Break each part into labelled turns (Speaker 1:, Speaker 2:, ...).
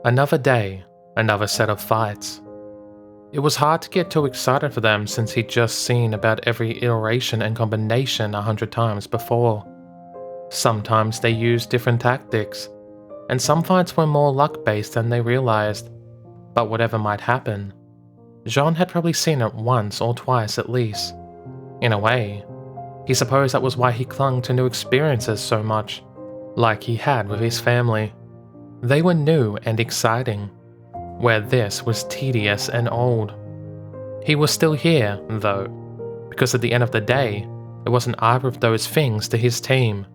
Speaker 1: Another day, another set of fights. It was hard to get too excited for them since he'd just seen about every iteration and combination 100 times before. Sometimes they used different tactics, and some fights were more luck-based than they realized. But whatever might happen, Jean had probably seen it once or twice at least. In a way, he supposed that was why he clung to new experiences so much, like he had with his family. They were new and exciting, where this was tedious and old. He was still here, though, because at the end of the day, it wasn't either of those things to his team,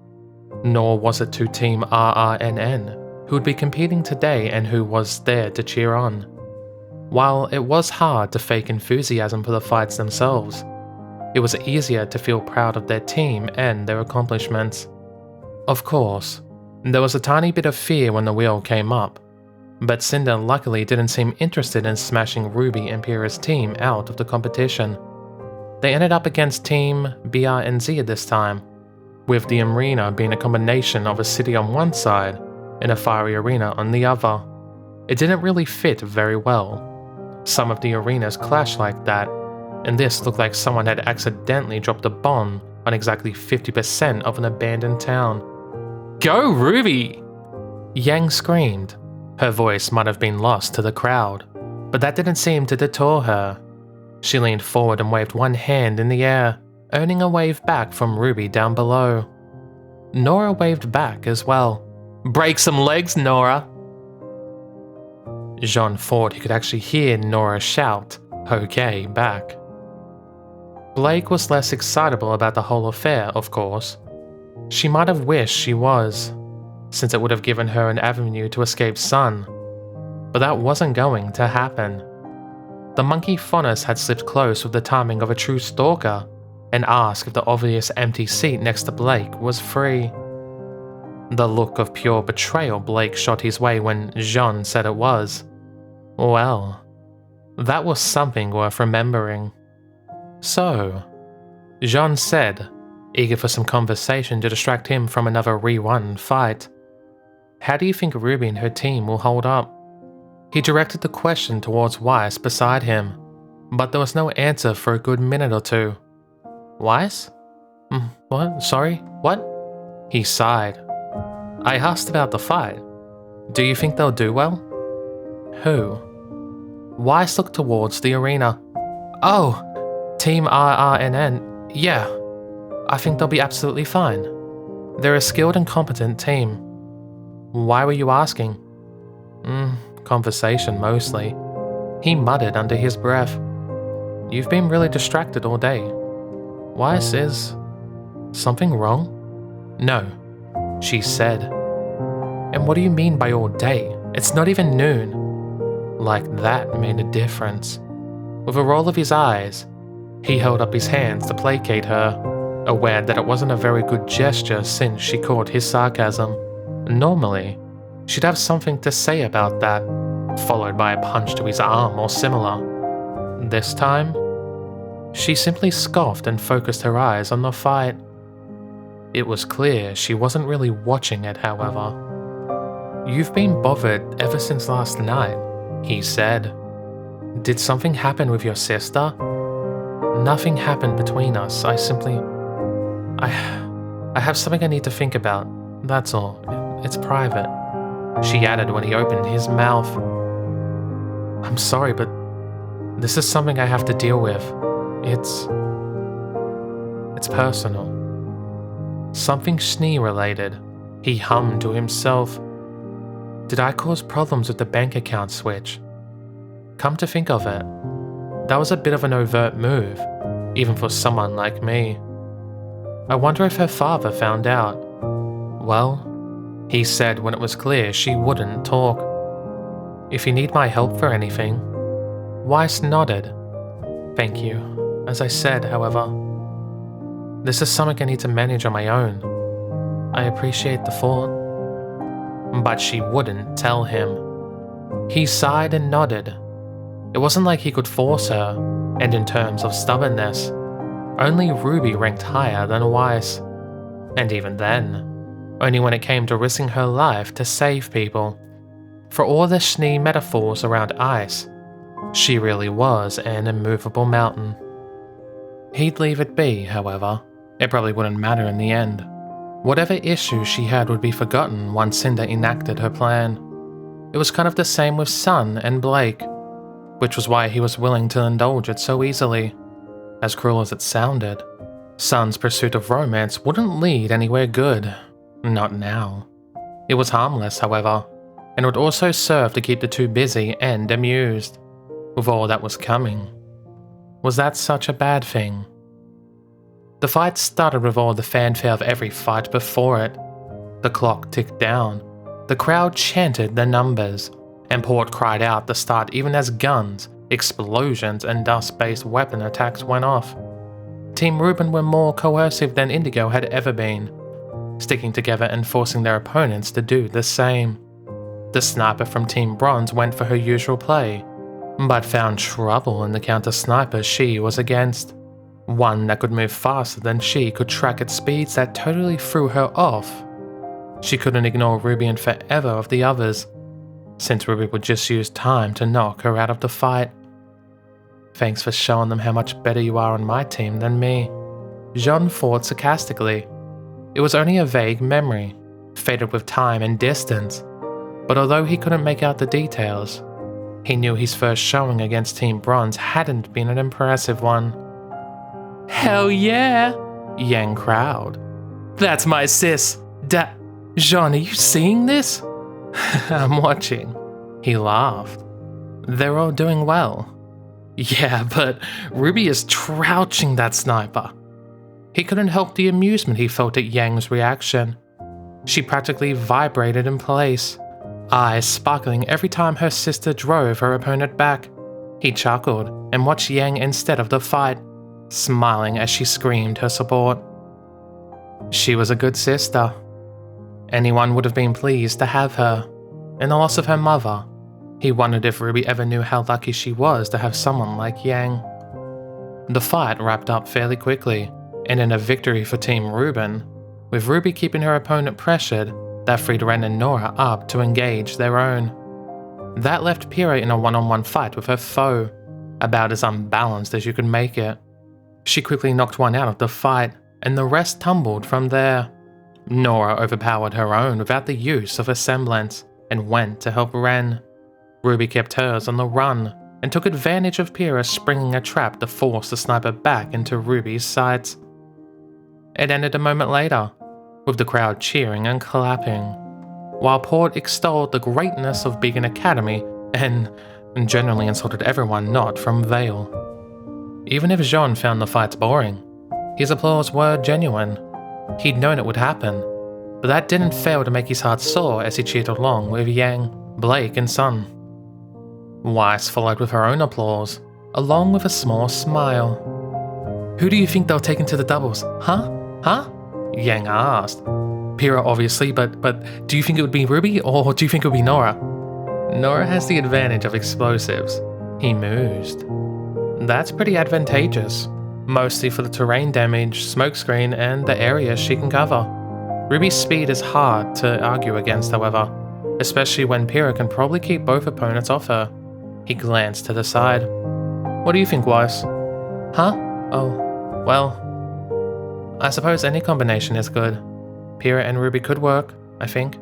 Speaker 1: nor was it to Team RRNN, who would be competing today and who was there to cheer on. While it was hard to fake enthusiasm for the fights themselves, it was easier to feel proud of their team and their accomplishments. Of course, there was a tiny bit of fear when the wheel came up, but Cinder luckily didn't seem interested in smashing Ruby and Pyrrha's team out of the competition. They ended up against Team BRNZ at this time, with the arena being a combination of a city on one side and a fiery arena on the other. It didn't really fit very well. Some of the arenas clashed like that, and this looked like someone had accidentally dropped a bomb on exactly 50% of an abandoned town. "Go, Ruby!" Yang screamed. Her voice might have been lost to the crowd, but that didn't seem to deter her. She leaned forward and waved one hand in the air, earning a wave back from Ruby down below. Nora waved back as well. "Break some legs, Nora!" Jean thought he could actually hear Nora shout, "Okay," back. Blake was less excitable about the whole affair, of course. She might have wished she was, since it would have given her an avenue to escape Sun. But that wasn't going to happen. The monkey Faunus had slipped close with the timing of a true stalker and asked if the obvious empty seat next to Blake was free. The look of pure betrayal Blake shot his way when Jean said it was. Well, that was something worth remembering. "So," Jean said, eager for some conversation to distract him from another rerun fight. "How do you think Ruby and her team will hold up?" He directed the question towards Weiss beside him, but there was no answer for a good minute or two. "Weiss? What? Sorry? What?" He sighed. "I asked about the fight. Do you think they'll do well?" "Who?" Weiss looked towards the arena. "Oh, Team RRNN, yeah. I think they'll be absolutely fine. They're a skilled and competent team." "Why were you asking?" Conversation mostly." He muttered under his breath. "You've been really distracted all day. Weiss, is something wrong?" "No," she said. "And what do you mean by all day? It's not even noon." Like that made a difference. With a roll of his eyes, he held up his hands to placate her, aware that it wasn't a very good gesture since she caught his sarcasm. Normally, she'd have something to say about that, followed by a punch to his arm or similar. This time, she simply scoffed and focused her eyes on the fight. It was clear she wasn't really watching it, however. "You've been bothered ever since last night," he said. "Did something happen with your sister?" "Nothing happened between us. I have something I need to think about. That's all. It's private," she added when he opened his mouth. "I'm sorry, but this is something I have to deal with. It's personal." Something Schnee-related. He hummed to himself. "Did I cause problems with the bank account switch?" Come to think of it, that was a bit of an overt move, even for someone like me. I wonder if her father found out. "Well," he said when it was clear she wouldn't talk. "If you need my help for anything." Weiss nodded. "Thank you. As I said, however, this is something I need to manage on my own. I appreciate the thought." But she wouldn't tell him. He sighed and nodded. It wasn't like he could force her, and in terms of stubbornness, only Ruby ranked higher than Weiss. And even then, only when it came to risking her life to save people. For all the Schnee metaphors around ice, she really was an immovable mountain. He'd leave it be, however. It probably wouldn't matter in the end. Whatever issues she had would be forgotten once Cinder enacted her plan. It was kind of the same with Sun and Blake, which was why he was willing to indulge it so easily. As cruel as it sounded, Sun's pursuit of romance wouldn't lead anywhere good. Not now. It was harmless, however, and would also serve to keep the two busy and amused. With all that was coming. Was that such a bad thing? The fight started with all the fanfare of every fight before it. The clock ticked down. The crowd chanted the numbers, and Port cried out the start even as guns, explosions, and dust-based weapon attacks went off. Team Ruben were more coercive than Indigo had ever been, sticking together and forcing their opponents to do the same. The sniper from Team Bronze went for her usual play, but found trouble in the counter-sniper she was against. One that could move faster than she could track at speeds that totally threw her off. She couldn't ignore Ruby and forever of the others, since Ruby would just use time to knock her out of the fight. Thanks for showing them how much better you are on my team than me, Jean thought sarcastically. It was only a vague memory, faded with time and distance, but although he couldn't make out the details, he knew his first showing against Team Bronze hadn't been an impressive one. "Hell yeah!" Yang crowd. "That's my sis! Jean, are you seeing this?" "I'm watching." He laughed. "They're all doing well." "Yeah, but Ruby is trouncing that sniper." He couldn't help the amusement he felt at Yang's reaction. She practically vibrated in place, eyes sparkling every time her sister drove her opponent back. He chuckled and watched Yang instead of the fight, smiling as she screamed her support. She was a good sister. Anyone would have been pleased to have her. In the loss of her mother, he wondered if Ruby ever knew how lucky she was to have someone like Yang. The fight wrapped up fairly quickly, and in a victory for Team Ruben, with Ruby keeping her opponent pressured, that freed Ren and Nora up to engage their own. That left Pyrrha in a one-on-one fight with her foe, about as unbalanced as you could make it. She quickly knocked one out of the fight, and the rest tumbled from there. Nora overpowered her own without the use of a semblance, and went to help Ren. Ruby kept hers on the run, and took advantage of Pyrrha springing a trap to force the sniper back into Ruby's sights. It ended a moment later, with the crowd cheering and clapping, while Port extolled the greatness of Beacon Academy and generally insulted everyone not from Vale. Even if Jean found the fights boring, his applause were genuine. He'd known it would happen, but that didn't fail to make his heart sore as he cheered along with Yang, Blake, and Sun. Weiss followed with her own applause, along with a small smile. "Who do you think they'll take into the doubles, huh? Yang asked. "Pyrrha, obviously, but do you think it would be Ruby, or do you think it would be Nora?" "Nora has the advantage of explosives," he mused. "That's pretty advantageous, mostly for the terrain damage, smokescreen, and the areas she can cover. Ruby's speed is hard to argue against, however, especially when Pyrrha can probably keep both opponents off her." He glanced to the side. "What do you think, Weiss?" "Huh? Oh, well, I suppose any combination is good. Pyrrha and Ruby could work, I think."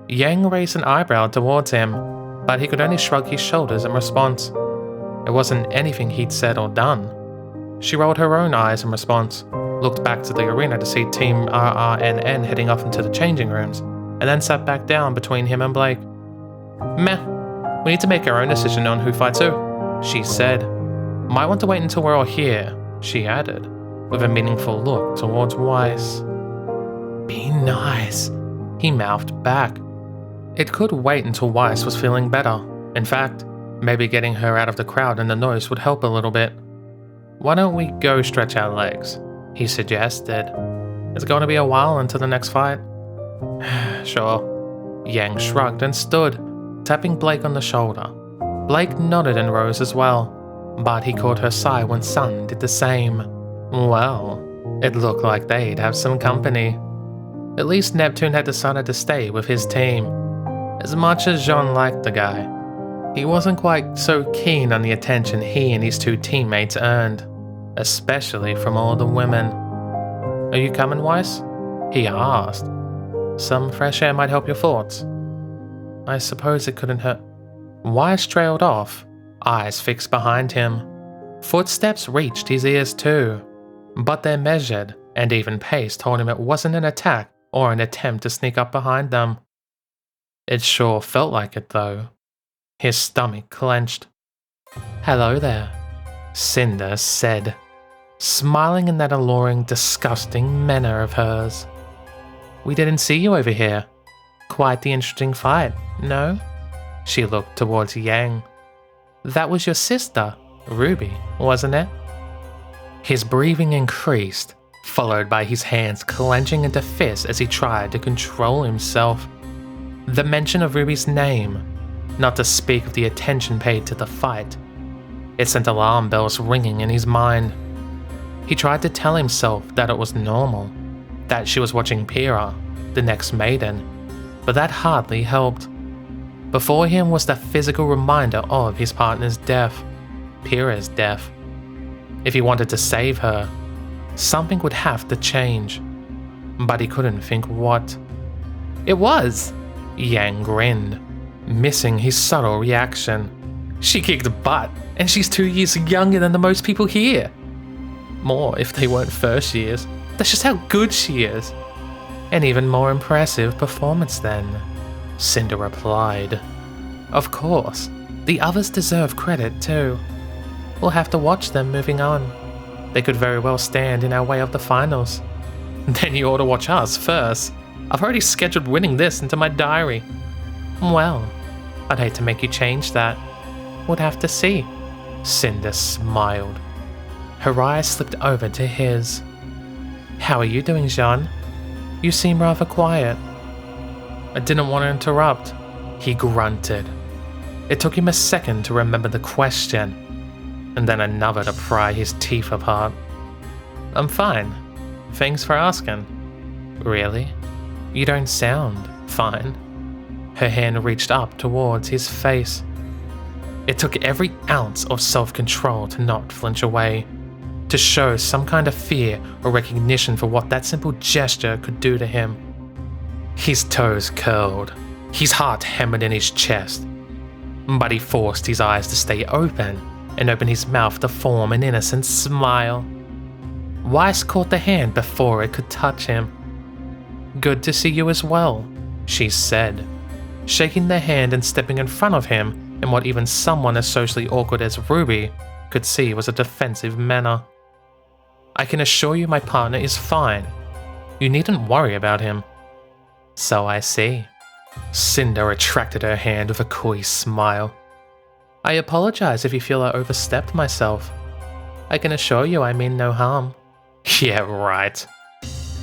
Speaker 1: Yang raised an eyebrow towards him, but he could only shrug his shoulders in response. It wasn't anything he'd said or done. She rolled her own eyes in response, looked back to the arena to see Team RRNN heading off into the changing rooms, and then sat back down between him and Blake. "Meh, we need to make our own decision on who fights who," she said. "Might want to wait until we're all here," she added, with a meaningful look towards Weiss. "Be nice," he mouthed back. It could wait until Weiss was feeling better. In fact, maybe getting her out of the crowd and the noise would help a little bit. "Why don't we go stretch our legs?" he suggested. "It's going to be a while until the next fight." "Sure." Yang shrugged and stood, tapping Blake on the shoulder. Blake nodded and rose as well, but he caught her sigh when Sun did the same. Well, it looked like they'd have some company. At least Neptune had decided to stay with his team. As much as Jean liked the guy, he wasn't quite so keen on the attention he and his two teammates earned, especially from all the women. "Are you coming, Weiss?" he asked. "Some fresh air might help your thoughts." "I suppose it couldn't hurt." Weiss trailed off, eyes fixed behind him. Footsteps reached his ears too, but their measured and even pace told him it wasn't an attack or an attempt to sneak up behind them. It sure felt like it though. His stomach clenched. "Hello there," Cinder said, smiling in that alluring, disgusting manner of hers. "We didn't see you over here. Quite the interesting fight, no?" She looked towards Yang. "That was your sister, Ruby, wasn't it?" His breathing increased, followed by his hands clenching into fists as he tried to control himself. The mention of Ruby's name, not to speak of the attention paid to the fight, it sent alarm bells ringing in his mind. He tried to tell himself that it was normal, that she was watching Pyrrha, the next maiden, but that hardly helped. Before him was the physical reminder of his partner's death, Pyrrha's death. If he wanted to save her, something would have to change, but he couldn't think what. "It was!" Yang grinned, missing his subtle reaction. "She kicked butt, and she's 2 years younger than the most people here. More if they weren't first years. That's just how good she is." "An even more impressive performance then," Cinder replied. "Of course, the others deserve credit too. We'll have to watch them moving on. They could very well stand in our way of the finals." "Then you ought to watch us first. I've already scheduled winning this into my diary." "Well, I'd hate to make you change that. We'd have to see." Cinder smiled. Her eyes slipped over to his. "How are you doing, Jean? You seem rather quiet." "I didn't want to interrupt," he grunted. It took him a second to remember the question, and then another to pry his teeth apart. "I'm fine. Thanks for asking." "Really? You don't sound fine." Her hand reached up towards his face. It took every ounce of self-control to not flinch away, to show some kind of fear or recognition for what that simple gesture could do to him. His toes curled, his heart hammered in his chest, but he forced his eyes to stay open and opened his mouth to form an innocent smile. Weiss caught the hand before it could touch him. "Good to see you as well," she said, shaking the hand and stepping in front of him in what even someone as socially awkward as Ruby could see was a defensive manner. "I can assure you my partner is fine. You needn't worry about him." "So I see." Cinder retracted her hand with a coy smile. "I apologize if you feel I overstepped myself. I can assure you I mean no harm." "Yeah, right."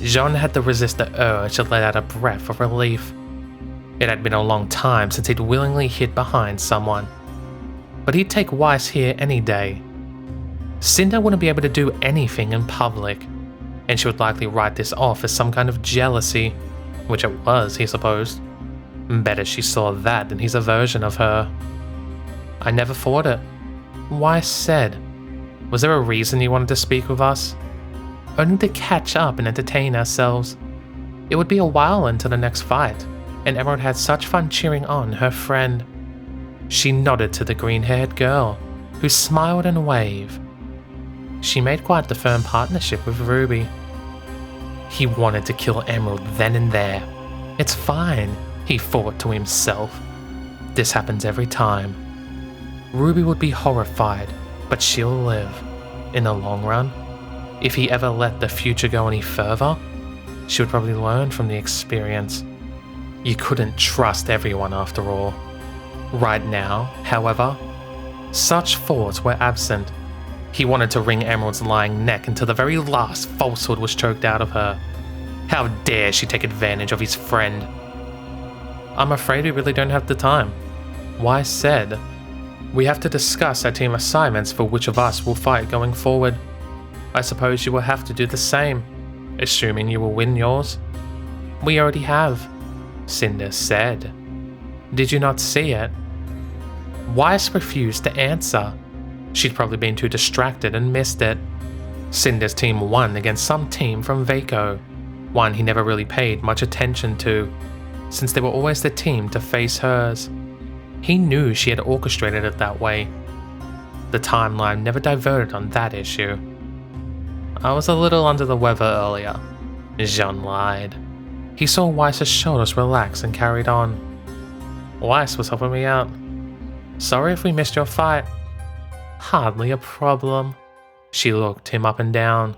Speaker 1: Jean had to resist the urge to let out a breath of relief. It had been a long time since he'd willingly hid behind someone, but he'd take Weiss here any day. Cinder wouldn't be able to do anything in public, and she would likely write this off as some kind of jealousy, which it was, he supposed. Better she saw that than his aversion of her. "I never thought it." Weiss said. "Was there a reason you wanted to speak with us?" "Only to catch up and entertain ourselves. It would be a while until the next fight, and everyone had such fun cheering on her friend." She nodded to the green-haired girl, who smiled and waved. She made quite the firm partnership with Ruby. He wanted to kill Emerald then and there. "It's fine," he thought to himself. "This happens every time. Ruby would be horrified, but she'll live. In the long run, if he ever let the future go any further, she would probably learn from the experience. You couldn't trust everyone after all." Right now, however, such thoughts were absent. He wanted to wring Emerald's lying neck until the very last falsehood was choked out of her. How dare she take advantage of his friend? "I'm afraid we really don't have the time," Weiss said. "We have to discuss our team assignments for which of us will fight going forward. I suppose you will have to do the same, assuming you will win yours." "We already have," Cinder said. Did you not see it?" Weiss refused to answer. She'd probably been too distracted and missed it. Cinder's team won against some team from Vaco, one he never really paid much attention to, since they were always the team to face hers. He knew she had orchestrated it that way. The timeline never diverted on that issue. "I was a little under the weather earlier," Jean lied. He saw Weiss's shoulders relax and carried on. "Weiss was helping me out. Sorry if we missed your fight." "Hardly a problem." She looked him up and down.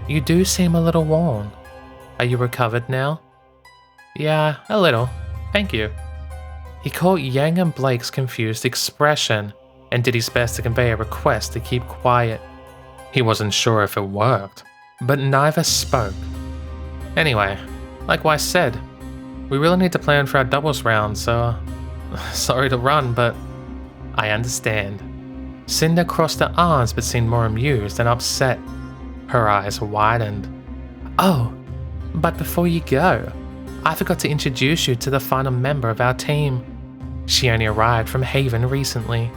Speaker 1: "You do seem a little worn. Are you recovered now?" "Yeah, a little. Thank you." He caught Yang and Blake's confused expression and did his best to convey a request to keep quiet. He wasn't sure if it worked, but neither spoke. "Anyway, like Weiss said, we really need to plan for our doubles round, so sorry to run, but I understand." Cinder crossed her arms but seemed more amused and upset. Her eyes widened. "Oh, but before you go, I forgot to introduce you to the final member of our team. She only arrived from Haven recently."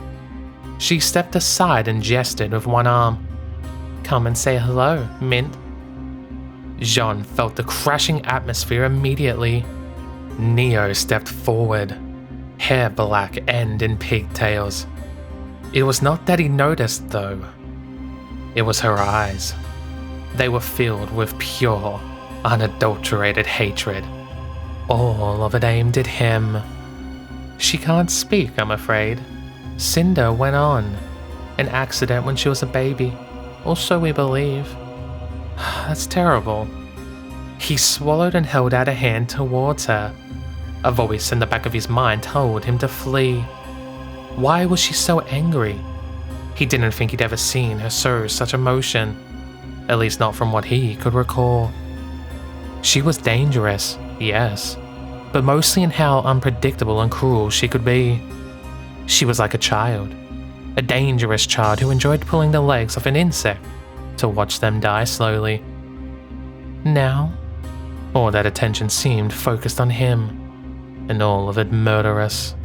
Speaker 1: She stepped aside and gestured with one arm. "Come and say hello, Mint." Jean felt the crashing atmosphere immediately. Neo stepped forward, hair black and in pigtails. It was not that he noticed, though. It was her eyes. They were filled with pure, unadulterated hatred. All of it aimed at him. "She can't speak, I'm afraid." Cinder went on. "An accident when she was a baby, or so we believe." "That's terrible." He swallowed and held out a hand towards her. A voice in the back of his mind told him to flee. Why was she so angry? He didn't think he'd ever seen her show such emotion, at least not from what he could recall. She was dangerous, yes, but mostly in how unpredictable and cruel she could be. She was like a child, a dangerous child who enjoyed pulling the legs of an insect to watch them die slowly. Now, all that attention seemed focused on him, and all of it murderous.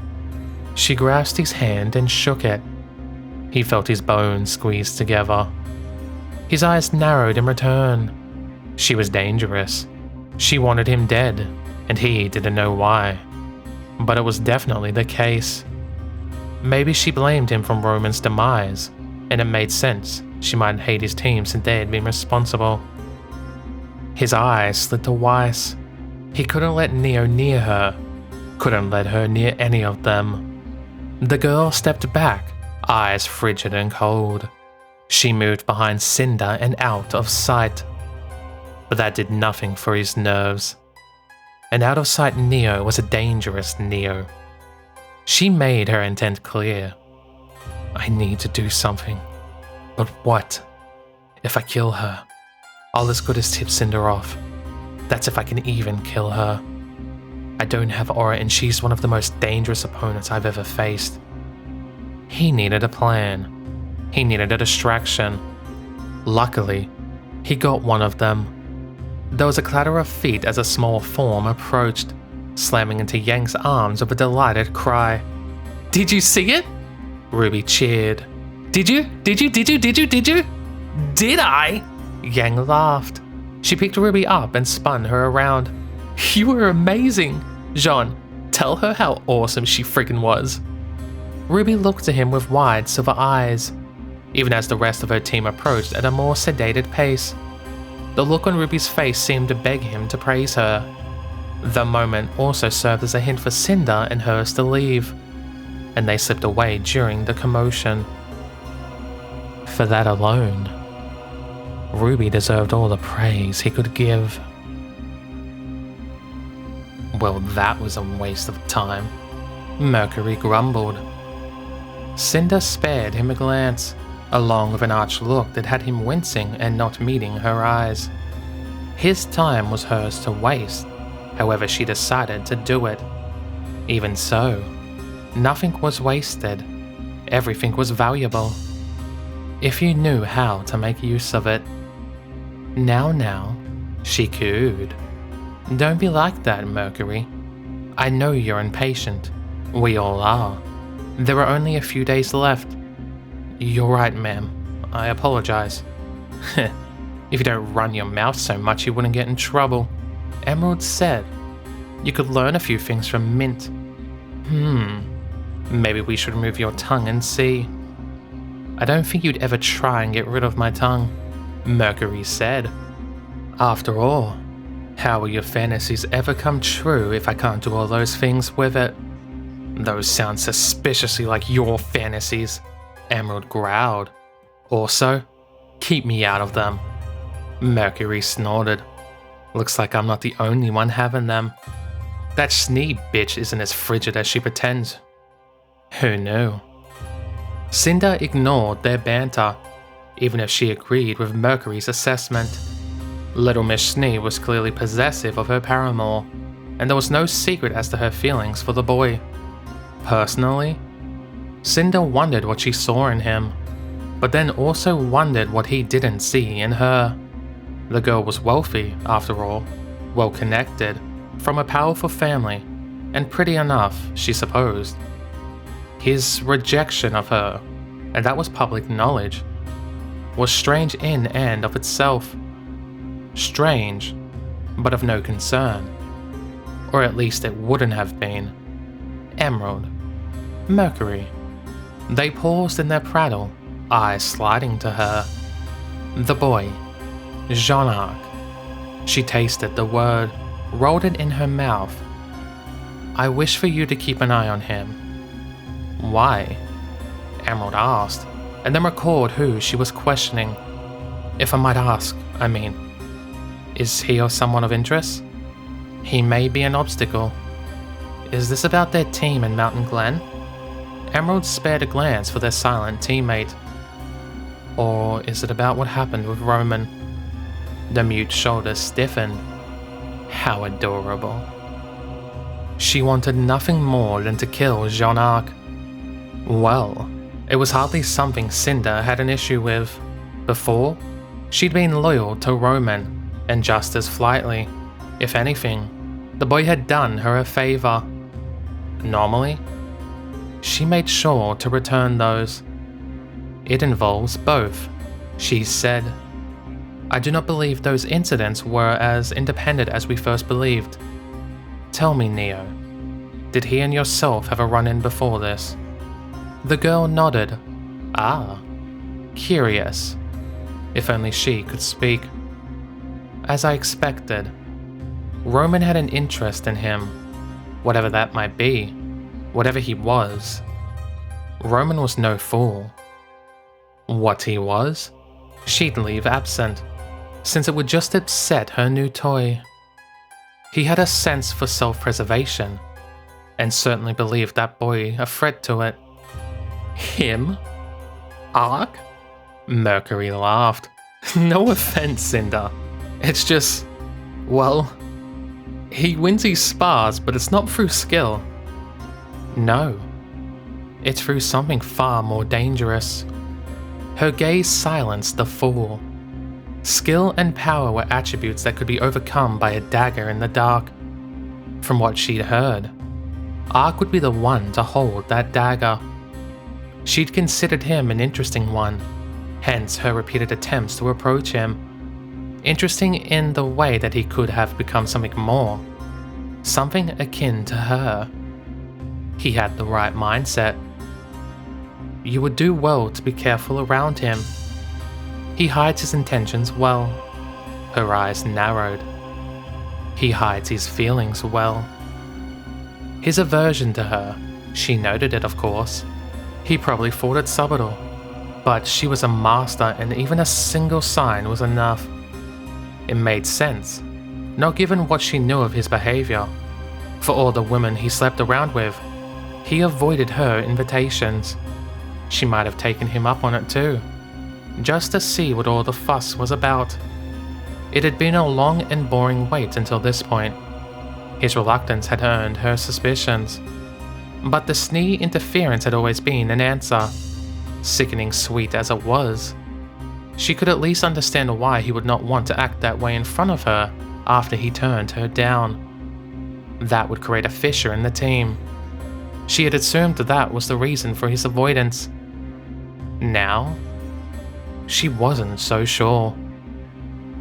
Speaker 1: She grasped his hand and shook it. He felt his bones squeeze together. His eyes narrowed in return. She was dangerous. She wanted him dead, and he didn't know why. But it was definitely the case. Maybe she blamed him for Roman's demise, and it made sense she might hate his team since they had been responsible. His eyes slid to Weiss. He couldn't let Neo near her, couldn't let her near any of them. The girl stepped back, eyes frigid and cold. She moved behind Cinder and out of sight. But that did nothing for his nerves. An out-of-sight Neo was a dangerous Neo. She made her intent clear. "I need to do something. But what? If I kill her, all as good as tip Cinder off. That's if I can even kill her. I don't have aura and she's one of the most dangerous opponents I've ever faced." He needed a plan. He needed a distraction. Luckily, he got one of them. There was a clatter of feet as a small form approached, slamming into Yang's arms with a delighted cry. "Did you see it?" Ruby cheered. Did you? Did I?" Yang laughed. She picked Ruby up and spun her around. "You were amazing! Jean, tell her how awesome she friggin' was." Ruby looked at him with wide silver eyes, even as the rest of her team approached at a more sedated pace. The look on Ruby's face seemed to beg him to praise her. The moment also served as a hint for Cinder and hers to leave, and they slipped away during the commotion. For that alone, Ruby deserved all the praise he could give. "Well, that was a waste of time," Mercury grumbled. Cinder spared him a glance, along with an arch look that had him wincing and not meeting her eyes. His time was hers to waste, however she decided to do it. Even so, nothing was wasted. Everything was valuable, if you knew how to make use of it. Now, she cooed. "Don't be like that, Mercury. I know you're impatient, We all are. There are only a few days left. You're right, ma'am. I apologize. If you don't run your mouth so much, you wouldn't get in trouble. Emerald said. You could learn a few things from Mint. Maybe we should remove your tongue and see. I don't think you'd ever try and get rid of my tongue, Mercury said. After all, how will your fantasies ever come true if I can't do all those things with it? Those sound suspiciously like your fantasies, Emerald growled. Also, keep me out of them. Mercury snorted. Looks like I'm not the only one having them. That Snee bitch isn't as frigid as she pretends. Who knew? Cinder ignored their banter, even if she agreed with Mercury's assessment. Little Miss Snee was clearly possessive of her paramour, and there was no secret as to her feelings for the boy. Personally, Cinder wondered what she saw in him, but then also wondered what he didn't see in her. The girl was wealthy, after all, well-connected, from a powerful family, and pretty enough, she supposed. His rejection of her, and that was public knowledge, was strange in and of itself. Strange, but of no concern. Or at least it wouldn't have been. Emerald. Mercury. They paused in their prattle, eyes sliding to her. The boy. Jean-Arc. She tasted the word, rolled it in her mouth. I wish for you to keep an eye on him. Why? Emerald asked, and then recalled who she was questioning. If I might ask, I mean, is he or someone of interest? He may be an obstacle. Is this about their team in Mountain Glen? Emerald spared a glance for their silent teammate. Or is it about what happened with Roman? The mute shoulders stiffened. How adorable. She wanted nothing more than to kill Jean-Arc. Well, it was hardly something Cinder had an issue with. Before, she'd been loyal to Roman, and just as flightly. If anything, the boy had done her a favor. Normally, she made sure to return those. It involves both, she said. I do not believe those incidents were as independent as we first believed. Tell me, Neo, did he and yourself have a run-in before this? The girl nodded. Ah, curious. If only she could speak. As I expected, Roman had an interest in him, whatever that might be, whatever he was. Roman was no fool. What he was, she'd leave absent, since it would just upset her new toy. He had a sense for self-preservation, and certainly believed that boy a threat to it. Him? Arc? Mercury laughed. No offense, Cinder. It's just, well, he wins his spars, but it's not through skill. No, it's through something far more dangerous. Her gaze silenced the fool. Skill and power were attributes that could be overcome by a dagger in the dark. From what she'd heard, Arc would be the one to hold that dagger. She'd considered him an interesting one, hence her repeated attempts to approach him. Interesting in the way that he could have become something more, something akin to her. He had the right mindset. You would do well to be careful around him. He hides his intentions well. Her eyes narrowed. He hides his feelings well. His aversion to her, she noted it of course. He probably thought it subtle, but she was a master and even a single sign was enough. It made sense, not given what she knew of his behavior. For all the women he slept around with, he avoided her invitations. She might have taken him up on it too, just to see what all the fuss was about. It had been a long and boring wait until this point. His reluctance had earned her suspicions. But the Snee interference had always been an answer, sickening sweet as it was. She could at least understand why he would not want to act that way in front of her after he turned her down. That would create a fissure in the team. She had assumed that was the reason for his avoidance. Now? She wasn't so sure.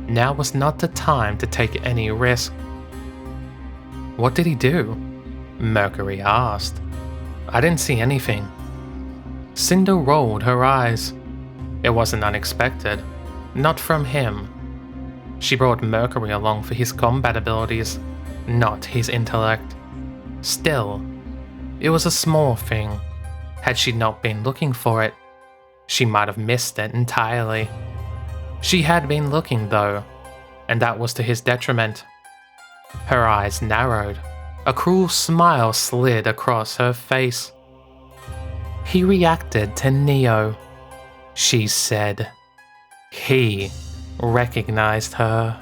Speaker 1: Now was not the time to take any risk. What did he do? Mercury asked. I didn't see anything. Cinder rolled her eyes. It wasn't unexpected. Not from him. She brought Mercury along for his combat abilities, not his intellect. Still, it was a small thing. Had she not been looking for it, she might have missed it entirely. She had been looking though, and that was to his detriment. Her eyes narrowed. A cruel smile slid across her face. He reacted to Neo, she said. He recognized her.